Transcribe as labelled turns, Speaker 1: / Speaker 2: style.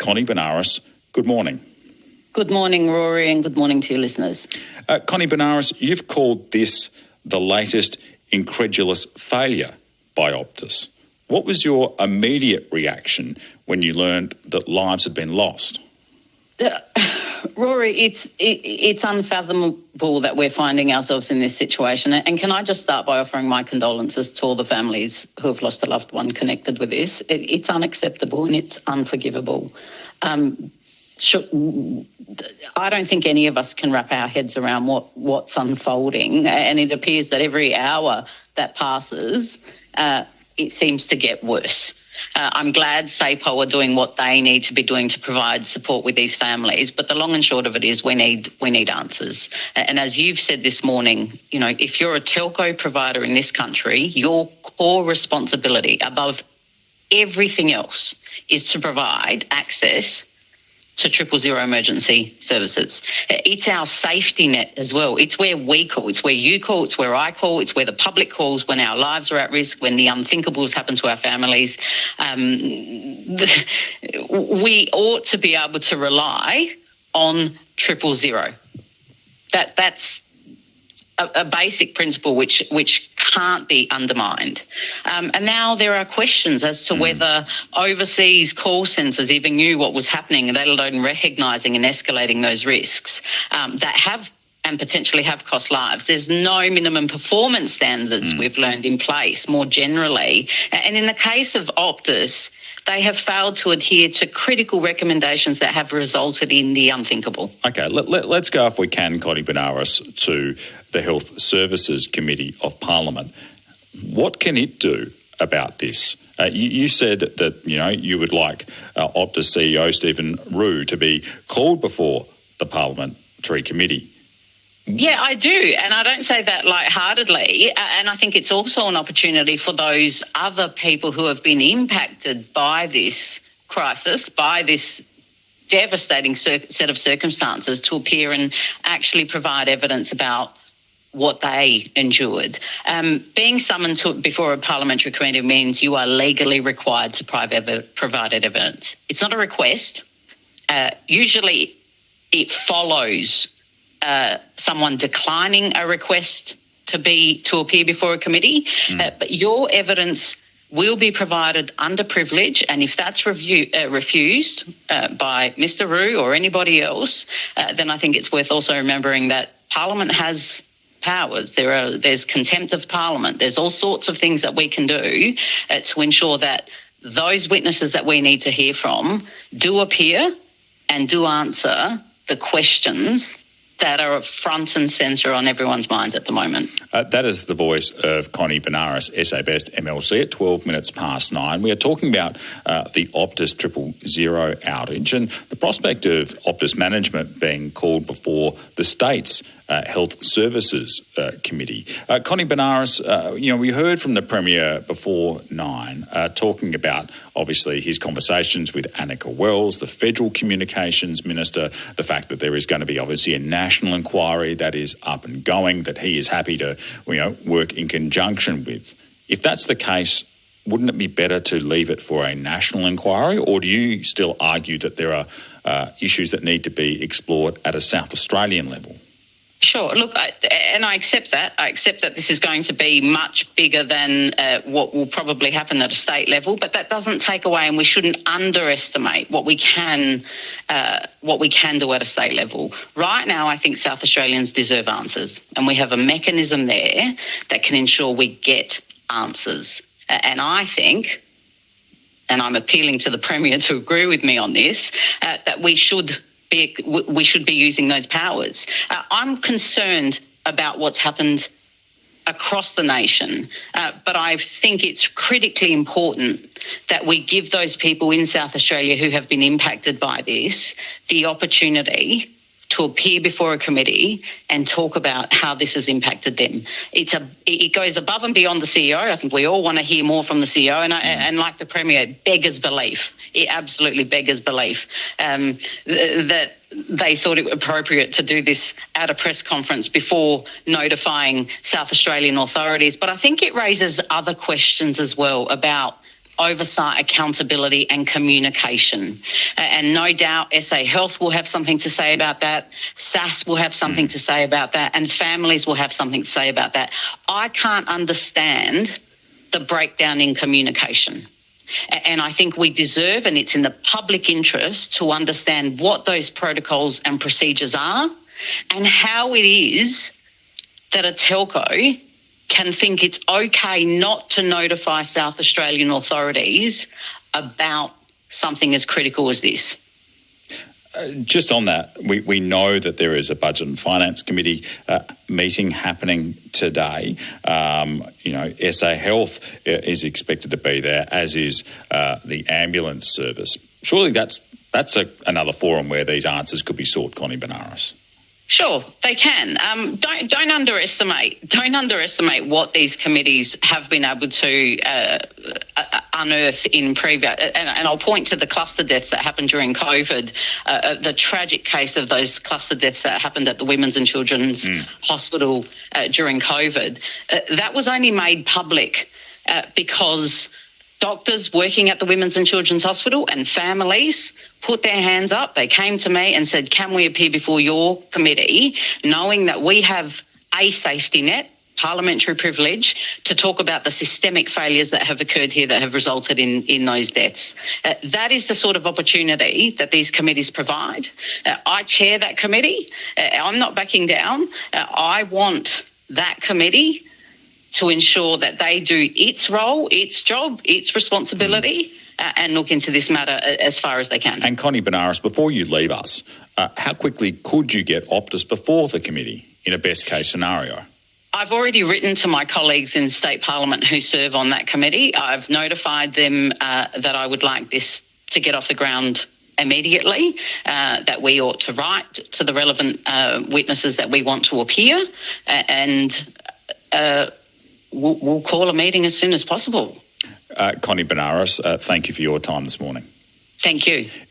Speaker 1: Connie Benares, good morning.
Speaker 2: Good morning, Rory, and good morning to your listeners.
Speaker 1: Connie Benares, you've called this the latest incredulous failure by Optus. What was your immediate reaction when you learned that lives had been lost?
Speaker 2: Rory, it's unfathomable that we're finding ourselves in this situation. And can I just start by offering my condolences to all the families who have lost a loved one connected with this? It's unacceptable and it's unforgivable. I don't think any of us can wrap our heads around what's unfolding, and it appears that every hour that passes, it seems to get worse. I'm glad SAPO are doing what they need to be doing to provide support with these families, but the long and short of it is we need answers. And as you've said this morning, if you're a telco provider in this country, your core responsibility above everything else is to provide access to 000 emergency services. It's our safety net as well. It's where we call, it's where you call, it's where I call, it's where the public calls when our lives are at risk, when the unthinkables happen to our families. We ought to be able to rely on 000. That's a basic principle which can't be undermined. And now there are questions as to whether overseas call centres even knew what was happening, let alone recognising and escalating those risks that have and potentially have cost lives. There's no minimum performance standards we've learned in place more generally. And in the case of Optus, they have failed to adhere to critical recommendations that have resulted in the unthinkable.
Speaker 1: Okay, let's go, if we can, Connie Benares, to the Health Services Committee of Parliament. What can it do about this? You said that, you would like Optus CEO Stephen Rue to be called before the Parliamentary Committee.
Speaker 2: Yeah, I do. And I don't say that lightheartedly. And I think it's also an opportunity for those other people who have been impacted by this crisis, by this devastating set of circumstances, to appear and actually provide evidence about what they endured. Being summoned before a parliamentary committee means you are legally required to provide evidence. It's not a request. Usually it follows someone declining a request to appear before a committee, but your evidence will be provided under privilege, and if that's refused by Mr. Rue or anybody else, then I think it's worth also remembering that Parliament has powers. There's contempt of Parliament. There's all sorts of things that we can do to ensure that those witnesses that we need to hear from do appear and do answer the questions that are front and centre on everyone's minds at the moment.
Speaker 1: That is the voice of Connie Benares, SA Best MLC, at 12 minutes past 9. We are talking about the Optus 000 outage and the prospect of Optus management being called before the state's Health Services Committee. Connie Benares, we heard from the Premier before 9 talking about, obviously, his conversations with Annika Wells, the Federal Communications Minister, the fact that there is going to be, obviously, a national inquiry that is up and going, that he is happy to, work in conjunction with. If that's the case, wouldn't it be better to leave it for a national inquiry, or do you still argue that there are issues that need to be explored at a South Australian level?
Speaker 2: Sure. Look, I accept that. I accept that this is going to be much bigger than what will probably happen at a state level, but that doesn't take away, and we shouldn't underestimate what we can do at a state level. Right now, I think South Australians deserve answers, and we have a mechanism there that can ensure we get answers. And I think, and I'm appealing to the Premier to agree with me on this, that we should be using those powers. I'm concerned about what's happened across the nation, but I think it's critically important that we give those people in South Australia who have been impacted by this the opportunity to appear before a committee and talk about how this has impacted them. It goes above and beyond the CEO. I think we all want to hear more from the CEO, and like the Premier, it beggars belief. It absolutely beggars belief that they thought it appropriate to do this at a press conference before notifying South Australian authorities. But I think it raises other questions as well about oversight, accountability and communication. And no doubt SA Health will have something to say about that, SAS will have something to say about that, and families will have something to say about that. I can't understand the breakdown in communication. And I think we deserve, and it's in the public interest, to understand what those protocols and procedures are and how it is that a telco can think it's okay not to notify South Australian authorities about something as critical as this.
Speaker 1: Just on that, we know that there is a Budget and Finance Committee meeting happening today. SA Health is expected to be there, as is the ambulance service. Surely that's another forum where these answers could be sought, Connie Benares.
Speaker 2: Sure, they can. Don't underestimate what these committees have been able to unearth in previous. And I'll point to the cluster deaths that happened during COVID, the tragic case of those cluster deaths that happened at the Women's and Children's Hospital during COVID. That was only made public because doctors working at the Women's and Children's Hospital and families put their hands up. They came to me and said, can we appear before your committee, knowing that we have a safety net, parliamentary privilege, to talk about the systemic failures that have occurred here that have resulted in those deaths. That is the sort of opportunity that these committees provide. I chair that committee. I'm not backing down. I want that committee to ensure that they do its role, its job, its responsibility, and look into this matter as far as they can. And
Speaker 1: Connie Benares, before you leave us, how quickly could you get Optus before the committee in a best case scenario?
Speaker 2: I've already written to my colleagues in State Parliament who serve on that committee. I've notified them that I would like this to get off the ground immediately, that we ought to write to the relevant witnesses that we want to appear, and we'll call a meeting as soon as possible.
Speaker 1: Connie Benares, thank you for your time this morning.
Speaker 2: Thank you.